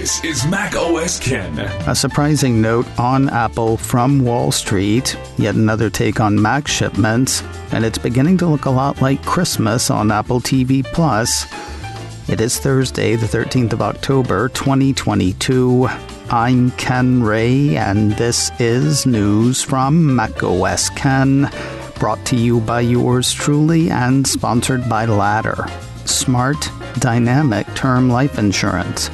This is macOS Ken. A surprising note on Apple from Wall Street, yet another take on Mac shipments, and it's beginning to look a lot like Christmas on Apple TV+. It is Thursday, the 13th of October, 2022. I'm Ken Ray, and this is news from macOS Ken, brought to you by yours truly and sponsored by Ladder. Smart, dynamic term life insurance.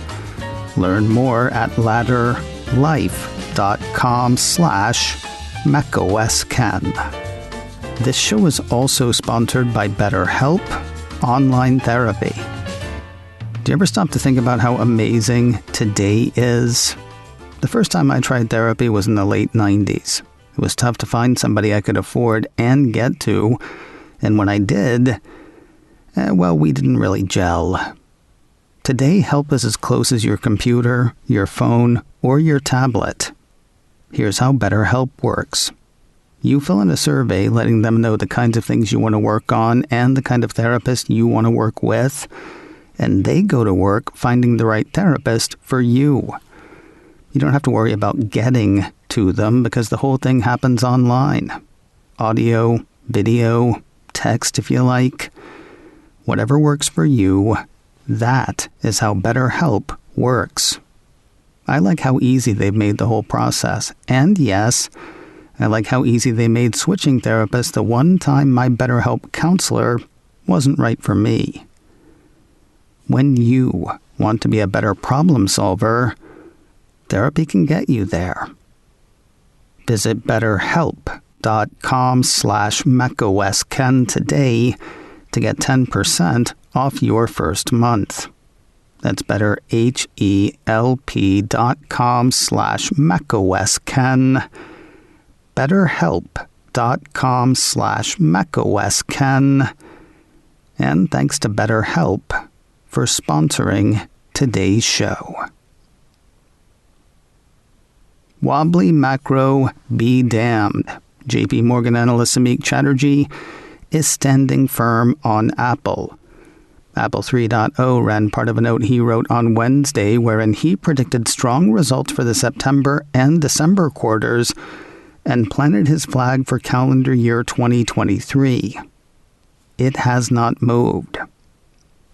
Learn more at ladderlife.com/macOSKen. This show is also sponsored by BetterHelp Online Therapy. Do you ever stop to think about how amazing today is? The first time I tried therapy was in the late 90s. It was tough to find somebody I could afford and get to, and when I did, we didn't really gel. Today, help is as close as your computer, your phone, or your tablet. Here's how BetterHelp works. You fill in a survey letting them know the kinds of things you want to work on and the kind of therapist you want to work with, and they go to work finding the right therapist for you. You don't have to worry about getting to them because the whole thing happens online. Audio, video, text if you like. Whatever works for you, that is how BetterHelp works. I like how easy they've made the whole process. And yes, I like how easy they made switching therapists the one time my BetterHelp counselor wasn't right for me. When you want to be a better problem solver, therapy can get you there. Visit betterhelp.com/macOSKen today to get 10% off your first month. That's betterhelp.com/macOSKen. betterhelp.com/macOSKen. And thanks to BetterHelp for sponsoring today's show. Wobbly macro be damned. JP Morgan analyst Samik Chatterjee is standing firm on Apple. Apple 3.0 ran part of a note he wrote on Wednesday wherein he predicted strong results for the September and December quarters and planted his flag for calendar year 2023. It has not moved.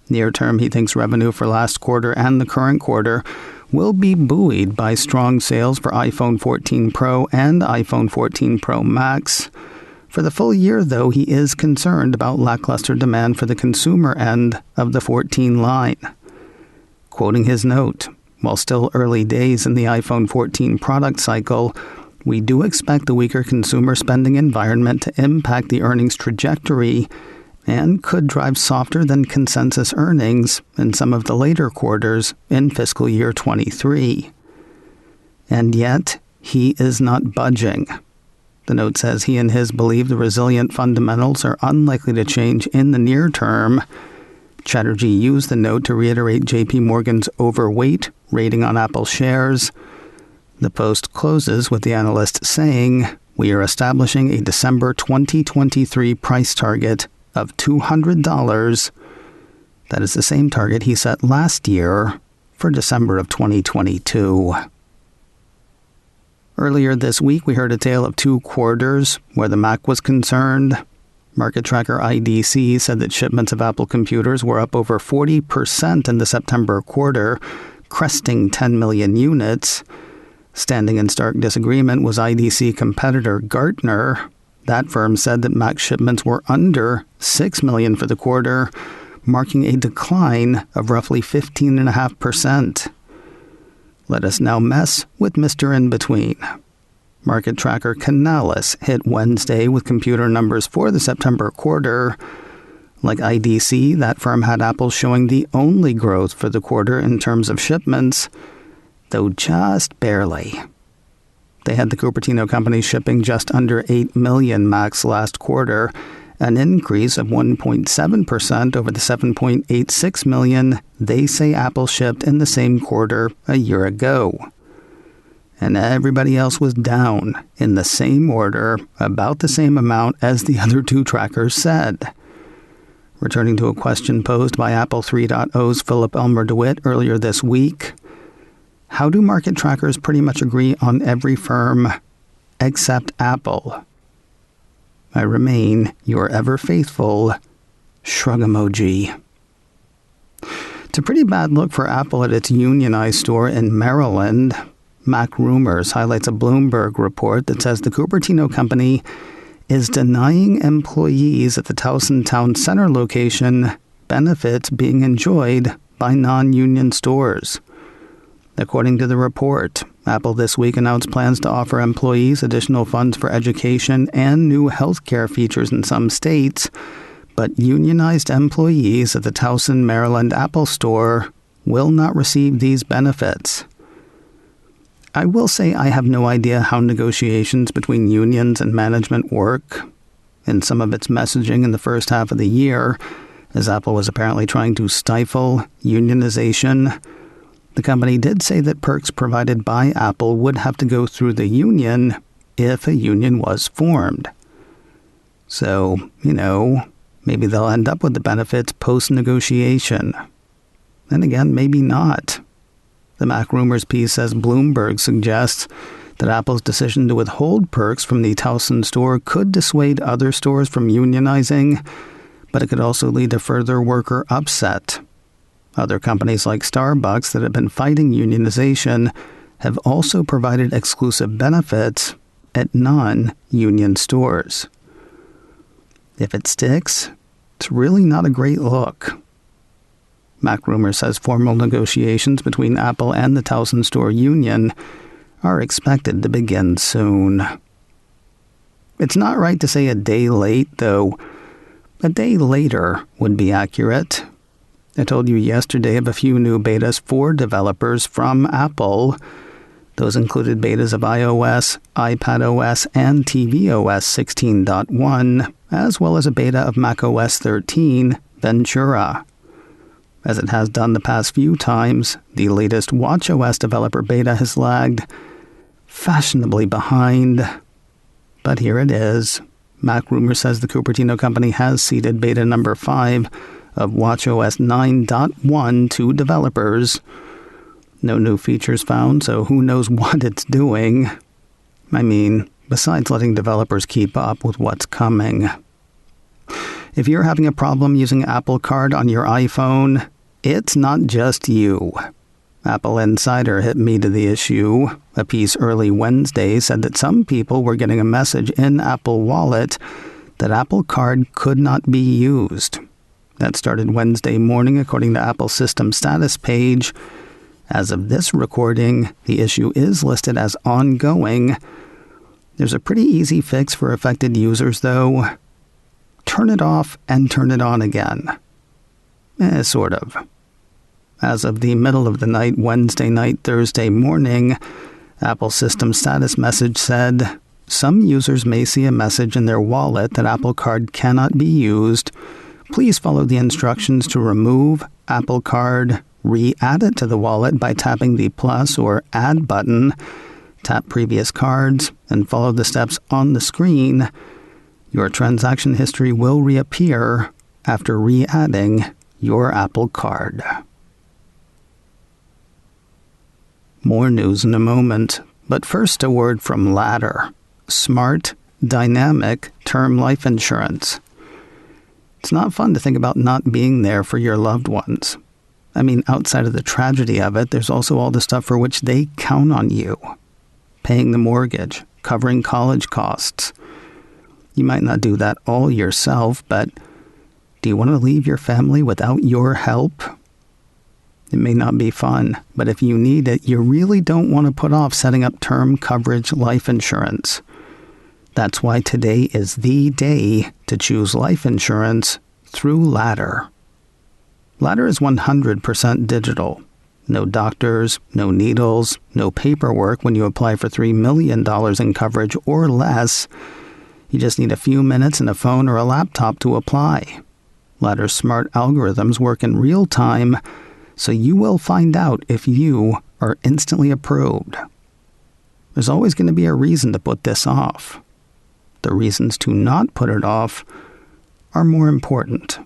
Near term, he thinks revenue for last quarter and the current quarter will be buoyed by strong sales for iPhone 14 Pro and iPhone 14 Pro Max. For the full year, though, he is concerned about lackluster demand for the consumer end of the 14 line. Quoting his note, while still early days in the iPhone 14 product cycle, we do expect the weaker consumer spending environment to impact the earnings trajectory and could drive softer than consensus earnings in some of the later quarters in fiscal year 23. And yet, he is not budging. The note says he and his believe the resilient fundamentals are unlikely to change in the near term. Chatterjee used the note to reiterate JP Morgan's overweight rating on Apple shares. The post closes with the analyst saying, "We are establishing a December 2023 price target of $200. That is the same target he set last year for December of 2022. Earlier this week, we heard a tale of two quarters where the Mac was concerned. Market tracker IDC said that shipments of Apple computers were up over 40% in the September quarter, cresting 10 million units. Standing in stark disagreement was IDC competitor Gartner. That firm said that Mac shipments were under 6 million for the quarter, marking a decline of roughly 15.5%. Let us now mess with Mr. In-Between. Market tracker Canalys hit Wednesday with computer numbers for the September quarter. Like IDC, that firm had Apple showing the only growth for the quarter in terms of shipments, though just barely. They had the Cupertino company shipping just under 8 million Macs last quarter, an increase of 1.7% over the 7.86 million they say Apple shipped in the same quarter a year ago. And everybody else was down in the same order, about the same amount as the other two trackers said. Returning to a question posed by Apple 3.0's Philip Elmer DeWitt earlier this week, how do market trackers pretty much agree on every firm except Apple? I remain your ever faithful shrug emoji. It's a pretty bad look for Apple at its Unionized store in Maryland. Mac Rumors highlights a Bloomberg report that says the Cupertino company is denying employees at the Towson Town Center location benefits being enjoyed by non-union stores. According to the report, Apple this week announced plans to offer employees additional funds for education and new healthcare features in some states, but unionized employees at the Towson, Maryland Apple store will not receive these benefits. I will say I have no idea how negotiations between unions and management work. In some of its messaging in the first half of the year, as Apple was apparently trying to stifle unionization, the company did say that perks provided by Apple would have to go through the union if a union was formed. So, maybe they'll end up with the benefits post-negotiation. Then again, maybe not. The Mac Rumors piece says Bloomberg suggests that Apple's decision to withhold perks from the Towson store could dissuade other stores from unionizing, but it could also lead to further worker upset. Other companies like Starbucks that have been fighting unionization have also provided exclusive benefits at non-union stores. If it sticks, it's really not a great look. Mac Rumors says formal negotiations between Apple and the Towson store union are expected to begin soon. It's not right to say a day late, though. A day later would be accurate. I told you yesterday of a few new betas for developers from Apple. Those included betas of iOS, iPadOS, and tvOS 16.1, as well as a beta of macOS 13, Ventura. As it has done the past few times, the latest watchOS developer beta has lagged fashionably behind. But here it is. Mac Rumors says the Cupertino company has seeded beta number 5 of watchOS 9.1 to developers. No new features found, so who knows what it's doing. I mean, besides letting developers keep up with what's coming. If you're having a problem using Apple Card on your iPhone, it's not just you. Apple Insider hit me to the issue. A piece early Wednesday said that some people were getting a message in Apple Wallet that Apple Card could not be used. That started Wednesday morning, according to Apple's system status page. As of this recording, the issue is listed as ongoing. There's a pretty easy fix for affected users, though. Turn it off and turn it on again. Sort of. As of the middle of the night, Wednesday night, Thursday morning, Apple's system status message said, some users may see a message in their wallet that Apple Card cannot be used. Please follow the instructions to remove Apple Card, re-add it to the wallet by tapping the plus or add button, tap previous cards, and follow the steps on the screen. Your transaction history will reappear after re-adding your Apple Card. More news in a moment, but first a word from Ladder. Smart, dynamic term life insurance. It's not fun to think about not being there for your loved ones. I mean, outside of the tragedy of it, there's also all the stuff for which they count on you. Paying the mortgage, covering college costs. You might not do that all yourself, but do you want to leave your family without your help? It may not be fun, but if you need it, you really don't want to put off setting up term coverage life insurance. That's why today is the day to choose life insurance through Ladder. Ladder is 100% digital. No doctors, no needles, no paperwork when you apply for $3 million in coverage or less. You just need a few minutes and a phone or a laptop to apply. Ladder's smart algorithms work in real time, so you will find out if you are instantly approved. There's always going to be a reason to put this off. The reasons to not put it off are more important.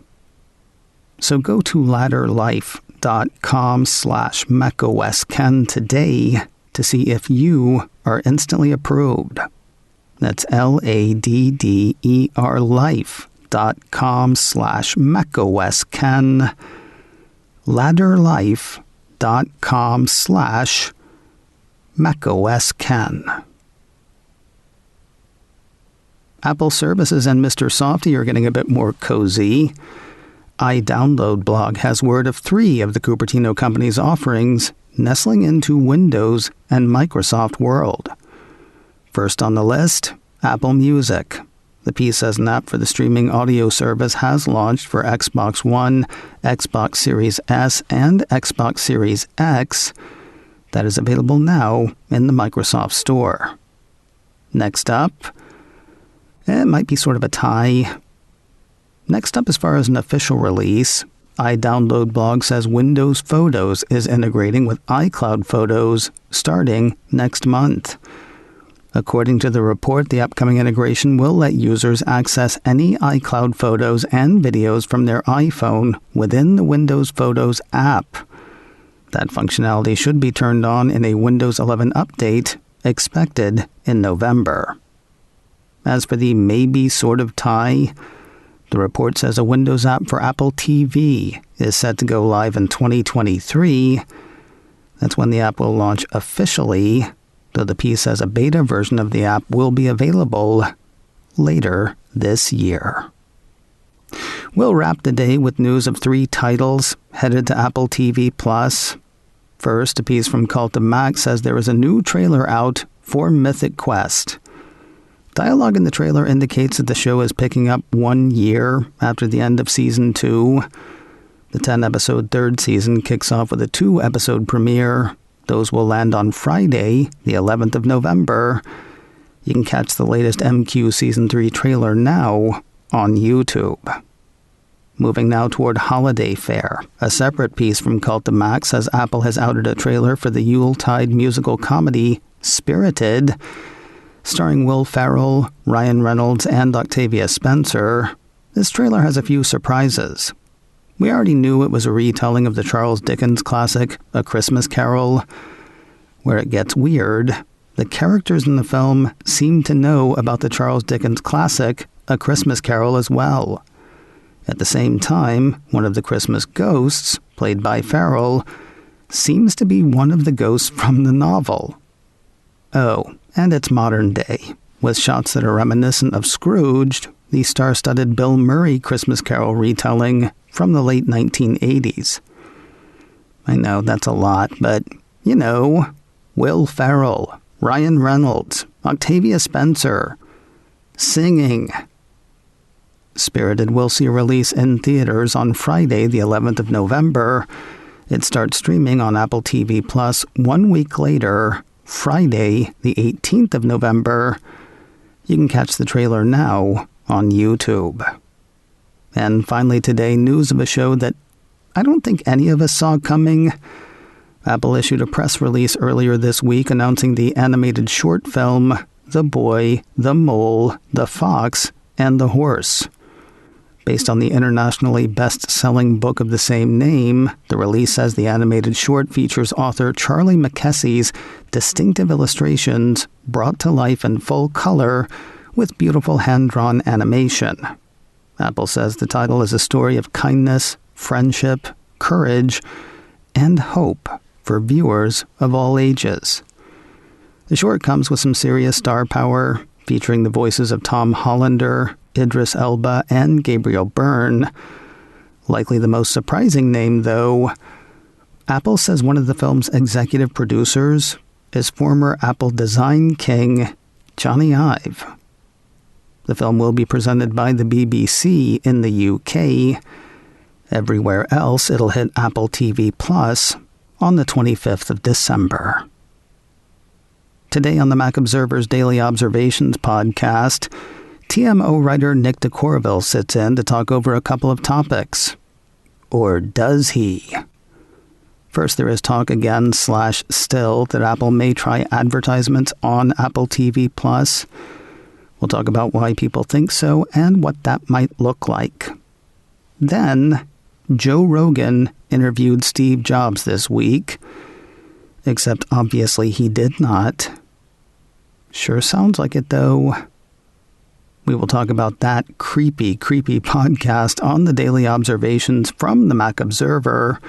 So go to ladderlife.com/macOSKen today to see if you are instantly approved. That's LADDER life.com/macOSKen. ladderlife.com/macOSKen. Apple services and Mr. Softy are getting a bit more cozy. iDownload blog has word of 3 of the Cupertino company's offerings nestling into Windows and Microsoft world. First on the list, Apple Music. The piece says an app for the streaming audio service has launched for Xbox One, Xbox Series S, and Xbox Series X. That is available now in the Microsoft Store. Next up, it might be sort of a tie. Next up, as far as an official release, iDownload blog says Windows Photos is integrating with iCloud Photos starting next month. According to the report, the upcoming integration will let users access any iCloud photos and videos from their iPhone within the Windows Photos app. That functionality should be turned on in a Windows 11 update expected in November. As for the maybe sort of tie, the report says a Windows app for Apple TV is set to go live in 2023. That's when the app will launch officially, though the piece says a beta version of the app will be available later this year. We'll wrap the day with news of 3 titles headed to Apple TV+. First, a piece from Cult of Mac says there is a new trailer out for Mythic Quest. Dialogue in the trailer indicates that the show is picking up 1 year after the end of Season 2. The 10-episode 3rd season kicks off with a 2-episode premiere. Those will land on Friday, the 11th of November. You can catch the latest MQ Season 3 trailer now on YouTube. Moving now toward holiday fare. A separate piece from Cult of Mac says Apple has outed a trailer for the Yuletide musical comedy Spirited, starring Will Ferrell, Ryan Reynolds, and Octavia Spencer. This trailer has a few surprises. We already knew it was a retelling of the Charles Dickens classic, A Christmas Carol. Where it gets weird, the characters in the film seem to know about the Charles Dickens classic, A Christmas Carol, as well. At the same time, one of the Christmas ghosts, played by Ferrell, seems to be one of the ghosts from the novel. Oh, and it's modern day, with shots that are reminiscent of Scrooged, the star-studded Bill Murray Christmas Carol retelling from the late 1980s. I know that's a lot, but, you know, Will Ferrell, Ryan Reynolds, Octavia Spencer, singing. Spirited will see a release in theaters on Friday, the 11th of November. It starts streaming on Apple TV Plus 1 week later, Friday, the 18th of November. You can catch the trailer now on YouTube. And finally today, news of a show that I don't think any of us saw coming. Apple issued a press release earlier this week announcing the animated short film, The Boy, the Mole, the Fox, and the Horse. Based on the internationally best-selling book of the same name, the release says the animated short features author Charlie Mackessie's distinctive illustrations brought to life in full color with beautiful hand-drawn animation. Apple says the title is a story of kindness, friendship, courage, and hope for viewers of all ages. The short comes with some serious star power, featuring the voices of Tom Hollander, Idris Elba, and Gabriel Byrne. Likely the most surprising name, though, Apple says one of the film's executive producers is former Apple design king Jony Ive. The film will be presented by the BBC in the UK. Everywhere else, it'll hit Apple TV Plus on the 25th of December. Today on the Mac Observer's Daily Observations podcast, TMO writer Nick DeCorville sits in to talk over a couple of topics. Or does he? First, there is talk again / still that Apple may try advertisements on Apple TV+. We'll talk about why people think so and what that might look like. Then, Joe Rogan interviewed Steve Jobs this week, except obviously he did not. Sure sounds like it, though. We will talk about that creepy podcast on the Daily Observations from the Mac Observer,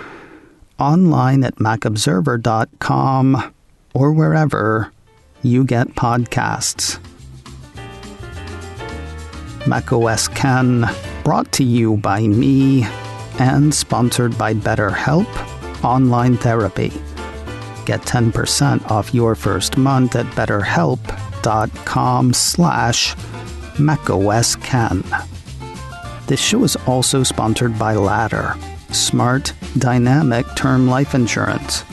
online at macobserver.com, or wherever you get podcasts. macOS Ken, brought to you by me and sponsored by BetterHelp Online Therapy. Get 10% off your first month at betterhelp.com/macOS Ken. This show is also sponsored by Ladder, smart, dynamic term life insurance.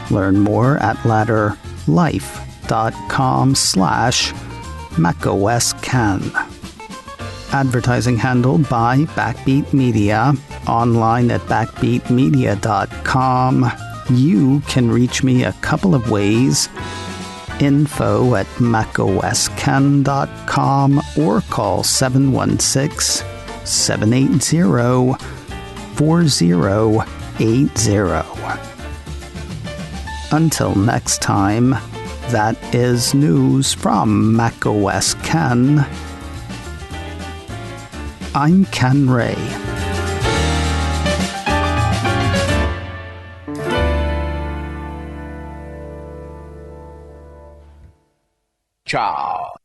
Learn more at ladderlife.com/macOS Ken. Advertising handled by Backbeat Media, online at backbeatmedia.com. You can reach me a couple of ways. Info at macosken.com or call 716-780-4080. Until next time, that is news from macOS Ken. I'm Ken Ray. Ciao.